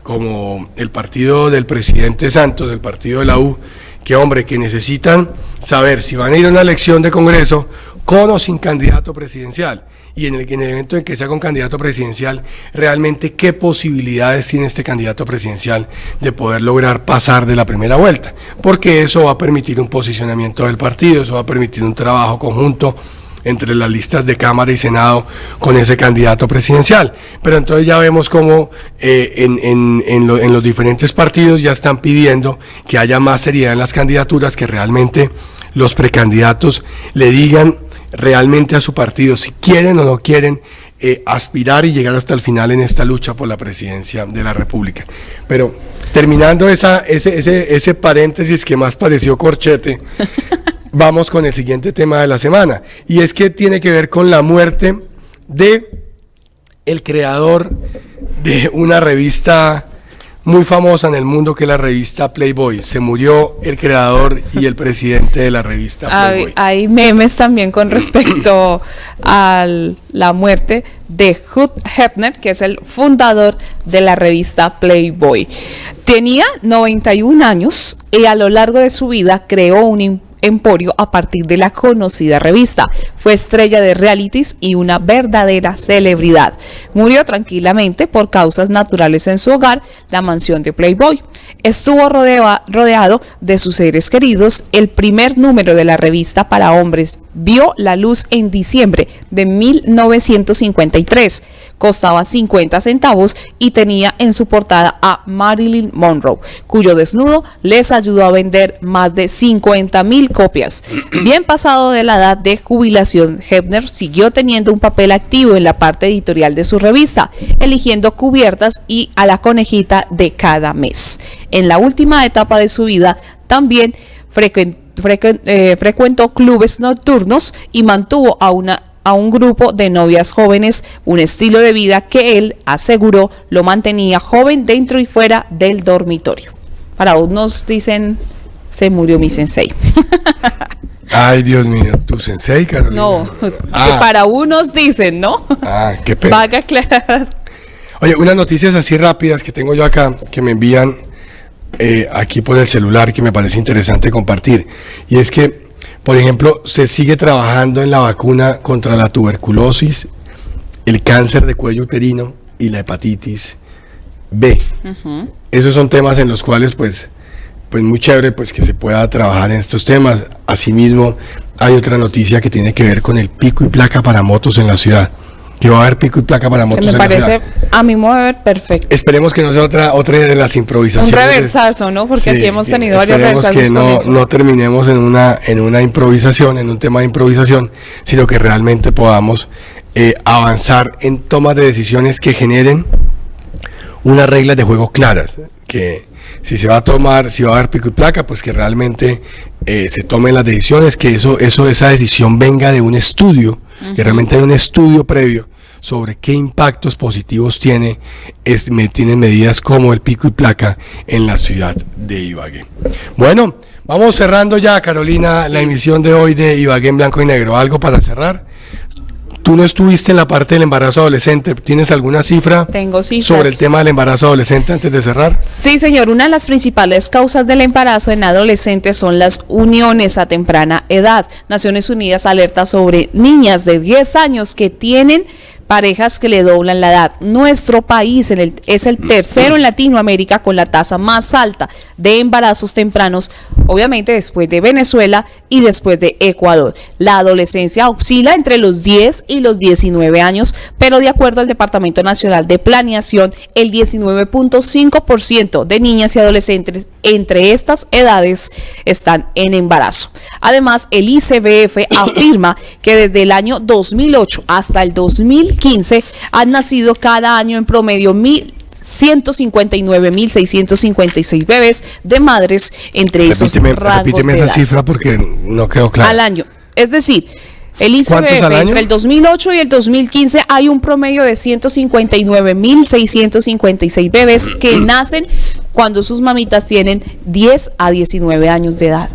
como el partido del presidente Santos, el partido de la U, que necesitan saber si van a ir a una elección de Congreso con o sin candidato presidencial, y en el evento en que sea con candidato presidencial, realmente qué posibilidades tiene este candidato presidencial de poder lograr pasar de la primera vuelta, porque eso va a permitir un posicionamiento del partido, eso va a permitir un trabajo conjunto entre las listas de Cámara y Senado con ese candidato presidencial. Pero entonces ya vemos cómo en los diferentes partidos ya están pidiendo que haya más seriedad en las candidaturas, que realmente los precandidatos le digan realmente a su partido si quieren o no quieren aspirar y llegar hasta el final en esta lucha por la presidencia de la República. Pero terminando ese paréntesis que más pareció corchete, vamos con el siguiente tema de la semana, y es que tiene que ver con la muerte de el creador de una revista muy famosa en el mundo, que es la revista Playboy. Se murió el creador y el presidente de la revista Playboy. Hay memes también con respecto a la muerte de Hugh Hefner, que es el fundador de la revista Playboy. Tenía 91 años y a lo largo de su vida creó un emporio a partir de la conocida revista. Fue estrella de realities y una verdadera celebridad. Murió tranquilamente por causas naturales en su hogar, la mansión de Playboy. Estuvo rodeado de sus seres queridos. El primer número de la revista para hombres vio la luz en diciembre de 1953. Costaba 50 centavos y tenía en su portada a Marilyn Monroe, cuyo desnudo les ayudó a vender más de 50,000 copias. Bien pasado de la edad de jubilación, Hebner siguió teniendo un papel activo en la parte editorial de su revista, eligiendo cubiertas y a la conejita de cada mes. En la última etapa de su vida, también frecuentó clubes nocturnos y mantuvo a un grupo de novias jóvenes, un estilo de vida que él aseguró lo mantenía joven dentro y fuera del dormitorio. Para unos dicen, se murió mi sensei. Ay, Dios mío, ¿tu sensei, Carolina? No, que para unos dicen, ¿no? Qué pena. Vaga aclarar. Oye, unas noticias así rápidas que tengo yo acá, que me envían aquí por el celular, que me parece interesante compartir. Y es que, por ejemplo, se sigue trabajando en la vacuna contra la tuberculosis, el cáncer de cuello uterino y la hepatitis B. Esos son temas en los cuales, pues muy chévere, pues que se pueda trabajar en estos temas. Asimismo, hay otra noticia que tiene que ver con el pico y placa para motos en la ciudad. Que va a haber pico y placa para motos en la ciudad. Me parece, a mi modo de ver, perfecto. Esperemos que no sea otra de las improvisaciones. Un reversazo, ¿no? Porque sí, aquí hemos tenido varios reversazos. Esperemos que no terminemos en una improvisación, en un tema de improvisación, sino que realmente podamos avanzar en tomas de decisiones que generen unas reglas de juego claras. Que si va a haber pico y placa, pues que realmente se tomen las decisiones, que esa decisión venga de un estudio, que realmente hay un estudio previo sobre qué impactos positivos tienen medidas como el pico y placa en la ciudad de Ibagué. Bueno, vamos cerrando ya, Carolina, la emisión de hoy de Ibagué en blanco y negro. ¿Algo para cerrar? Tú no estuviste en la parte del embarazo adolescente. ¿Tienes alguna cifra? Tengo cifras sobre el tema del embarazo adolescente antes de cerrar? Sí, señor. Una de las principales causas del embarazo en adolescentes son las uniones a temprana edad. Naciones Unidas alerta sobre niñas de 10 años que tienen parejas que le doblan la edad. Nuestro país es el tercero en Latinoamérica con la tasa más alta de embarazos tempranos, obviamente después de Venezuela y después de Ecuador. La adolescencia oscila entre los 10 y los 19 años, pero de acuerdo al Departamento Nacional de Planeación, el 19.5% de niñas y adolescentes entre estas edades están en embarazo. Además, el ICBF afirma que desde el año 2008 hasta el 2015 han nacido cada año en promedio 159.656 bebés de madres entre esos rangos repíteme de esa edad. Cifra porque no quedó claro. Al año. Es decir, el ICBF entre el 2008 y el 2015 hay un promedio de 159.656 bebés que nacen cuando sus mamitas tienen 10 a 19 años de edad.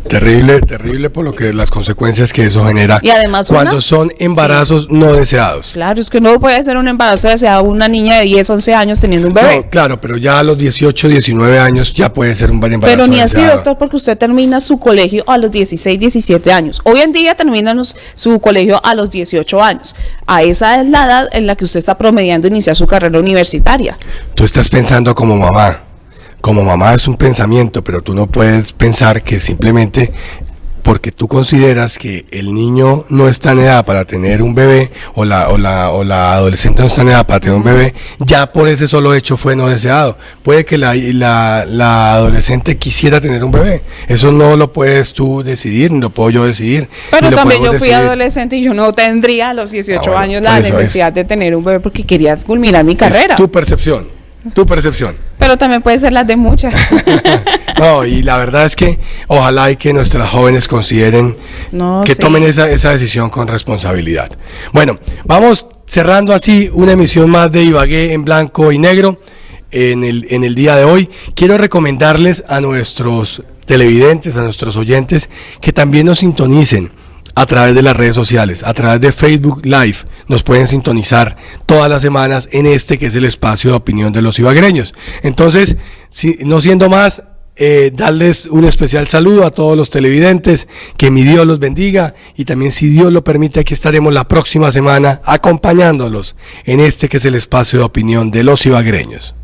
Terrible por lo que las consecuencias que eso genera. Y además cuando son embarazos no deseados. Claro, es que no puede ser un embarazo deseado una niña de 10, 11 años teniendo un bebé. No, claro, pero ya a los 18, 19 años ya puede ser un buen embarazo. Pero ni deseado. así, doctor, porque usted termina su colegio a los 16, 17 años. Hoy en día termina su colegio a los 18 años. A esa es la edad en la que usted está promediando iniciar su carrera universitaria. Tú estás pensando como mamá. Como mamá es un pensamiento, pero tú no puedes pensar que simplemente porque tú consideras que el niño no está en edad para tener un bebé o la adolescente no está en edad para tener un bebé, ya por ese solo hecho fue no deseado. Puede que la adolescente quisiera tener un bebé. Eso no lo puedes tú decidir, no lo puedo yo decidir. Pero también yo fui adolescente y yo no tendría a los 18 años la necesidad de tener un bebé porque quería culminar mi carrera. Es tu percepción. Pero también puede ser las de muchas. No, y la verdad es que ojalá y que nuestras jóvenes consideren tomen esa decisión con responsabilidad. Bueno, vamos cerrando así una emisión más de Ibagué en blanco y negro en el día de hoy. Quiero recomendarles a nuestros televidentes, a nuestros oyentes, que también nos sintonicen a través de las redes sociales, a través de Facebook Live. Nos pueden sintonizar todas las semanas en que es el espacio de opinión de los ibaguereños. Entonces, no siendo más, darles un especial saludo a todos los televidentes, que mi Dios los bendiga, y también, si Dios lo permite, aquí estaremos la próxima semana acompañándolos en este que es el espacio de opinión de los ibaguereños.